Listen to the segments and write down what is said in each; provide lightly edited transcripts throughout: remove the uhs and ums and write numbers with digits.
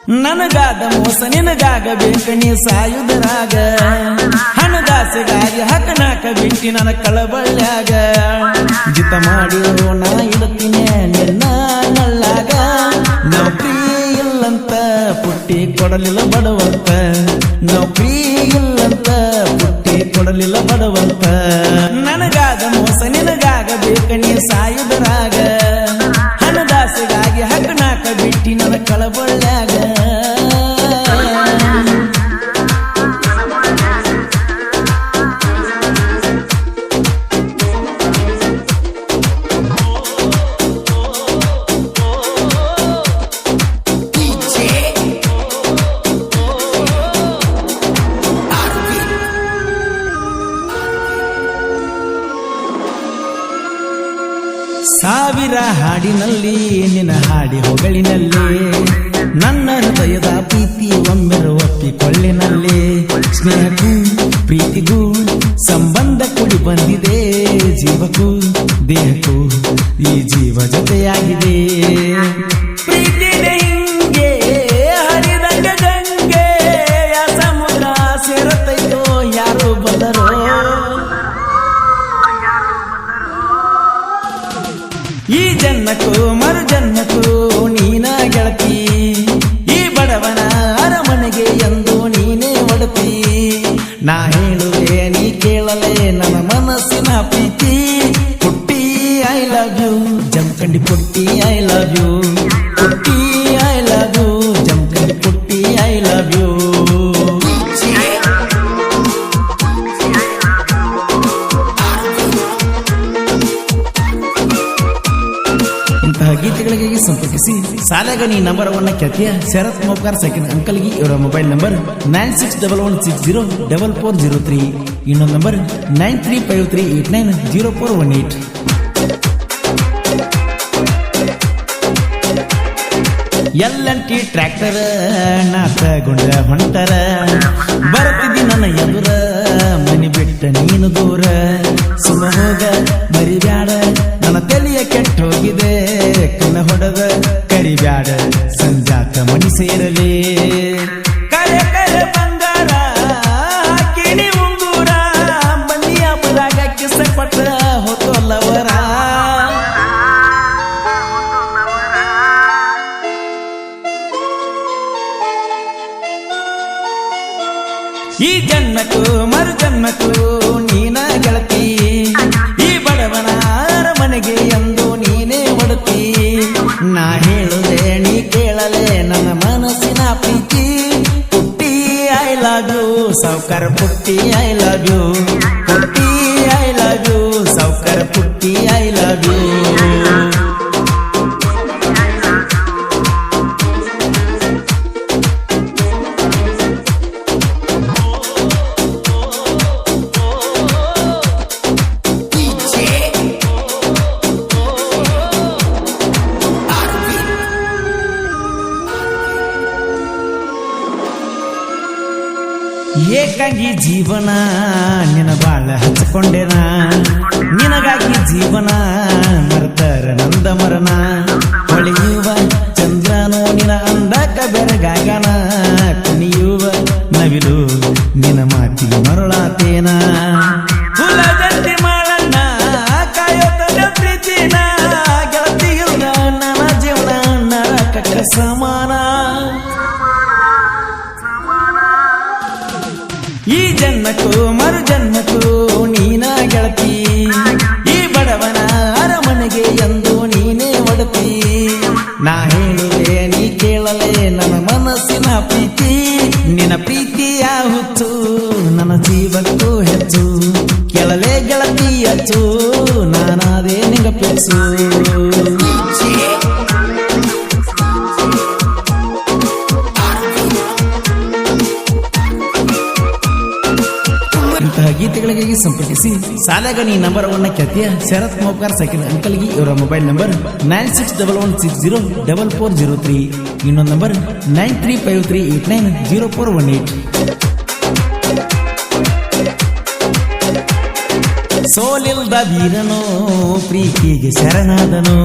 ನನಗಾದ ಮೋಸ ನಿನಗಾಗಬೇಕ ನೀ ಸಾಯುಧರಾಗ ಹಣದಾಸೆಗಾಗಿ ಹಕನಾಕ ಬಿಟ್ಟಿ ನನ್ನ ಕಳಬಳ್ಳ್ಯಾಗ ಜಿತ ಮಾಡಿರೋ ನಾ ಇಡುತ್ತೀನಿ ನಿನ್ನ ನಳ್ಳಾಗ ನೌಕರಿ ಇಲ್ಲಂತ ಪುಟ್ಟಿ ಕೊಡಲಿಲ್ಲ ಬಡವಂತ ನೌಕರಿ ಇಲ್ಲಂತ ಪುಟ್ಟಿ ಕೊಡಲಿಲ್ಲ ಬಡವಂತ ನನಗಾದ ಮೋಸ ನಿನಗಾಗಬೇಕ ನೀ ಸಾಯುಧರಾಗ ಹಣದಾಸೆಗಾಗಿ ಹಕನಾಕ ಬಿಟ್ಟಿ ನನ್ನ ಕಳಬಳ್ಳ್ಯಾಗ ಸಾವಿರ ಹಾಡಿನಲ್ಲಿ ನಿನ್ನ ಹಾಡಿ ಹೊಗಳಿನಲ್ಲಿ ನನ್ನ ಹೃದಯದ ಪ್ರೀತಿ ಒಮ್ಮೆರು ಒಪ್ಪಿಕೊಳ್ಳಿನಲ್ಲಿ ಸ್ನೇಹಕ್ಕೂ ಪ್ರೀತಿಗೂ ಸಂಬಂಧ ಕೂಡಿ ಬಂದಿದೆ ಜೀವಕ್ಕೂ ದೇಹಕ್ಕೂ ಈ ಜೀವ ಜೊತೆಯಾಗಿದೆ ಪ್ರೀತಿದೆ ಹಿಂಗೆ ಹರಿದಂಗ ಗಂಗೆ ಸಮುದ್ರ ಸೇರತೈತೋ ಯಾರು ಬಂದರೋ ಈ ಜನ್ಮಕ್ಕೂ ಮರು ಜನ್ಮಕ್ಕೂ ನೀನ ಗೆಳತಿ ಈ ಬಡವನ ಅರಮನೆಗೆ ಎಂದು ನೀನೇ ಒಡತಿ ನಾ ಹೇಳುವೆ ನೀ ಕೇಳಲೆ ನನ್ನ ಮನಸ್ಸಿನ ಪ್ರೀತಿ ಪುಟ್ಟಿ ಐ ಲವ್ ಯು ಜಮಖಂಡಿ ಪುಟ್ಟಿ ಐ ಲವ್ ಯು ಪುಟ್ಟಿ ಐ ಲವ್ ಯು ಜಮಖಂಡಿ ಪುಟ್ಟಿ ಐ ಲವ್ ಯು ಇಂತಹ ಗೀತೆಗಳಿಗೆ ಸಂಪರ್ಕಿಸಿ ಸಾಲಗನಿ ನಂಬರ್ 1 ಖ್ಯಾತಿಯ ಶರತ್ ಮೋಕಾರ ಸೆಕೆಂಡ್ ಅಂಕಲ್ಗೆ ಇವರ ಮೊಬೈಲ್ ನಂಬರ್ 9611604403 ಇನ್ನೊಂದು ನಂಬರ್ 9353890418 LNT ಟ್ರ್ಯಾಕ್ಟರ್ ನಾತಗೊಂಡ ಹೊಂಟರ ಬರ್ತಿದ್ದಿ ನನ್ನ ಎದುರ ಮನಿ ಬಿಟ್ಟ ನೀನು ದೂರ ಸುಮ್ಮ ಹೋಗ ಮರಿಬ್ಯಾಡ ನನ್ನ ತಲೆಯ ಕೆಟ್ಟ ಹೋಗಿದೆ ಕನ್ನ ಹೊಡೆದ ಕರಿಬ್ಯಾಡ ಸಂಜಾಕ ಮಣಿ ಸೇರಲಿ ಕರೆ ಕರೆ ಬಂಗಾರ ಕಿಣಿ ಉಂಗೂರ ಬನ್ನಿ ಹಬ್ಬದಾಗ ಕಿಸ ಪಟ್ಟ ಹೊತ್ತೊಲ್ಲವರ ಈ ಜನ್ಮಕ್ಕೂ ಮರು ಜನ್ಮಕ್ಕೂ ನೀನ ಗೆಳತಿ ಈ ಬಡವನ ಅರಮನೆಗೆ ಎಂದು ನೀನೇ ಒಡತಿ ನಾ ಹೇಳುವೆ ನೀ ಕೇಳಲೆ ನನ್ನ ಮನಸ್ಸಿನ ಪ್ರೀತಿ ಪುಟ್ಟಿ ಐ ಲವ್ ಯು ಸಾವ್ಕಾರ ಪುಟ್ಟಿ ಐ ಲವ್ ಯು ಪುಟ್ಟಿ ಐ ಲವ್ ಯು ಸಾವ್ಕಾರ ಪುಟ್ಟಿ ಐ ಲವ್ ಯು ಏಕಾಗಿ ಜೀವನ ನಿನ ಬಾಳ ಹಚ್ಕೊಂಡೆನ ನಿನಗಾಗಿ ಜೀವನ ಮರ್ತರ ನಂದ ಮರನ ಹೊಳೆಯುವ ಚಂದ್ರನೋ ನಿನ ಅಂದಕ ಬೆರಗಾಗನ ಕುಣಿಯುವ ನವಿಲು ನಿನ ಮಾತಿಗೆ ಮರಳಾತೇನ ಕುಲದಂತೆ ಮಾಡಣ್ಣ ಕಾಯೋತದ ಪ್ರೀತಿನ ಗೆಳತಿಯುಗ ನನ್ನ ಜೀವನ ನರಕ ಸಮಾನ ಈ ಜನ್ಮಕ್ಕೂ ಮರು ಜನ್ಮಕ್ಕೂ ನೀನ ಗೆಳತಿ ಈ ಬಡವನ ಅರಮನೆಗೆ ಎಂದು ನೀನೇ ಒಡತಿ ನಾ ಹೇಳುವೆ ನೀ ಕೇಳಲೆ ನನ್ನ ಮನಸ್ಸಿನ ಪ್ರೀತಿ ನಿನ್ನ ಪ್ರೀತಿಯ ಹುಚ್ಚು ನನ್ನ ಜೀವಕ್ಕೂ ಹೆಚ್ಚು ಕೇಳಲೆ ಗೆಳತಿ ಹೆಚ್ಚು ನಾನಾದೇ ನಿಂಗ ಪಿಚ್ಚು ಇಂತಹ ಗೀತೆಗಳಿಗೆ ಸಂಪರ್ಕಿಸಿ ಸಾಲಗನಿ ನಂಬರ್ 1 ಖ್ಯಾತಿಯ ಶರತ್ ಮೋಕಾರ ಸೆಕೆಂಡ್ ಅಂಕಲ್ಗೆ ಇವರ ಮೊಬೈಲ್ ನಂಬರ್ 9611604403 ಇನ್ನೊಂದು ನಂಬರ್ 9353890418 ಸೋಲಿಲ್ದ ವೀರನು ಪ್ರೀತಿಗೆ ಶರಣಾದನು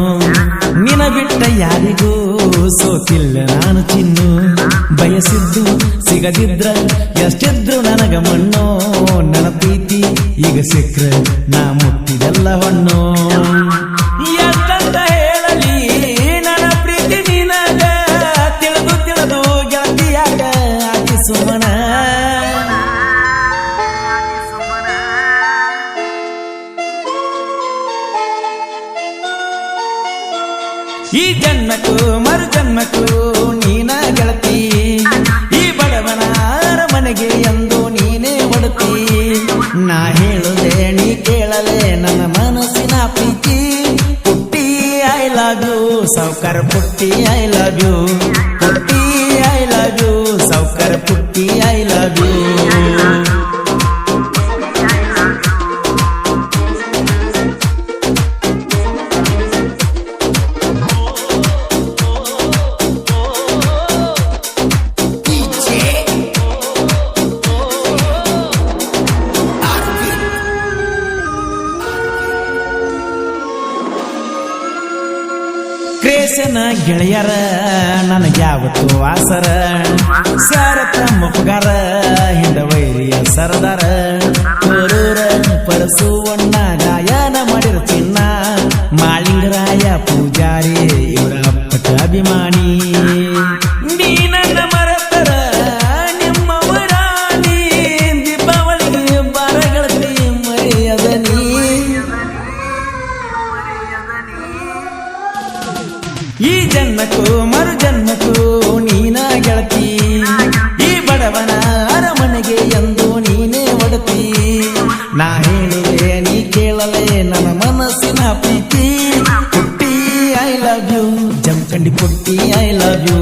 ನಿನ ಬಿಟ್ಟ ಯಾರಿಗೂ ಸೋತಿಲ್ಲ ನಾನು ಚಿನ್ನು ಬಯಸಿದ್ದು ಸಿಗದಿದ್ರ ಎಷ್ಟಿದ್ರು ನನಗ ಮಣ್ಣು ನನ್ನ ಪ್ರೀತಿ ಈಗ ಸಿಕ್ಕ್ರ ನಾ ಮುಟ್ಟಿದೆಲ್ಲ ಹಣ್ಣು ಎಷ್ಟಂತ ಹೇಳಲಿ ನನ್ನ ಪ್ರೀತಿ ನಿನಗ ತಿಳಿದು ತಿಳಿದು ಗೆಳತಿಯಾಗ ಆಗಿ ಸುಮನ ಈ ಜನ್ಮಕ್ಕೂ ಮರು ಜನ್ಮಕ್ಕೂ ನೀನ ಗೆಳತಿ ಈ ಬಡವನ ಅರಮನೆಗೆ ಎಂದು ನೀನೇ ಒಡತಿ ನಾ ಹೇಳುದೆ ನೀ ಕೇಳಲೆ ನನ್ನ ಮನಸ್ಸಿನ ಪ್ರೀತಿ ಪುಟ್ಟಿ ಐ ಲವ್ ಯು ಸೌಕರ್ ಪುಟ್ಟಿ ಐ ಲವ್ ಯು ಪುಟ್ಟಿ ಐ ಲವ್ ಯು ಸೌಕರ್ ಪುಟ್ಟಿ ಐ ಲವ್ ಯು ಕ್ರೇಸನ ಗೆಳೆಯರ ನನಗ್ಯಾವತ್ತು ವಾಸರ ಸಾರತ ಮುಪ್ಪಗಾರ ಹಿಂದ ವೈರಿಯ ಸರದಾರ ಹೊರೂರ ಪರಸುವಣ್ಣ ಗಾಯನ ಮಾಡಿರ ಚಿನ್ನ ಮಾಳಿಂಗರಾಯ ಪೂಜಾರಿ ಇವರ ಅಪ್ಪಟ ಅಭಿಮಾನಿ ನೀ ನನ್ನ ಮರತರ ನಿಮ್ಮವರಾಣಿ ದೀಪಾವಳಿಗೆ ಬರಗಳತಿ ಮರೆಯದ ನೀ ಈ ಜನ್ಮಕ್ಕೂ ಮರು ಜನ್ಮಕ್ಕೂ ನೀನ ಗೆಳತಿ ಈ ಬಡವನ ಅರಮನೆಗೆ ಎಂದು ನೀನೇ ಒಡತಿ ನಾ ಹೇಳುವೆ ನೀ ಕೇಳಲೆ ನನ್ನ ಮನಸ್ಸಿನ ಪ್ರೀತಿ ಪುಟ್ಟಿ ಐ ಲವ್ ಯು ಜಮಖಂಡಿ ಪುಟ್ಟಿ ಐ ಲವ್ ಯು